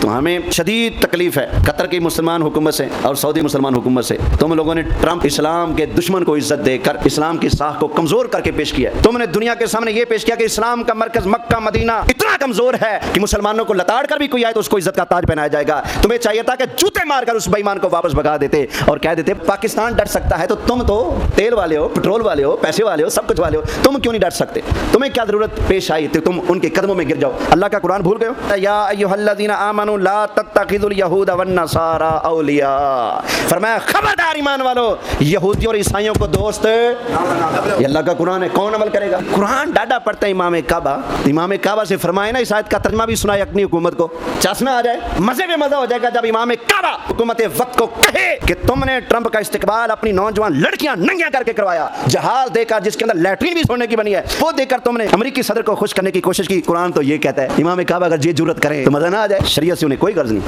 तो हमें शदीद तकलीफ है कतर की मुसलमान हुकूमत से और सऊदी मुसलमान हुकूमत से। तुम लोगों ने ट्रंप इस्लाम के दुश्मन को इज्जत देकर इस्लाम की साख को कमजोर करके पेश किया। तुमने दुनिया के सामने ये पेश किया कि इस्लाम का मरकज मक्का मदीना इतना कमजोर है कि मुसलमानों को लताड़ कर भी कोई आए तो उसको इज्जत का ताज पहनाया जाएगा। तुम्हें चाहिए था कि जूते मारकर उस बेईमान को वापस भगा देते और कह देते पाकिस्तान डर सकता है। तो तुम तो तेल वाले हो, पेट्रोल वाले हो, पैसे वाले हो, सब कुछ वाले हो, तुम क्यों नहीं डर सकते? तुम्हें क्या जरूरत पेश आई थी तुम उनके कदमों में गिर जाओ? अल्लाह का कुरान भूल गए हो? या अय्युहल्लज़ीना आमनू ला तत्तखिज़ुल यहूद वन नसारा औलिया। फरमाया खबरदार ईमान वालों, यहूदी और ईसाइयों को दोस्त। ये अल्लाह का कुरान है, कौन अमल करेगा? कुरान डाटा पड़ता है इमाम काबा। इमाम काबा से फरमाए ना, इस आयत का तर्जमा भी सुनाए अपनी हुकूमत को, चश्मा आ जाए। मजे में मजा हो जाएगा जब इमाम काबा हुकूमत वक्त को कहे कि तुमने ट्रंप का इस्तेकबाल अपनी नौजवान लड़कियां नंगियां करके करवाया, जहाज देकर जिसके अंदर लैट्रिन भी सोने की बनी है वो देकर तुमने अमेरिकी सदर को खुश करने की कोशिश की। कुरान तो ये कहता है, इमाम काबा अगर ये जुर्रत करे तो मजा ना आ जाए? शरीयत से उन्हें कोई गर्ज नहीं।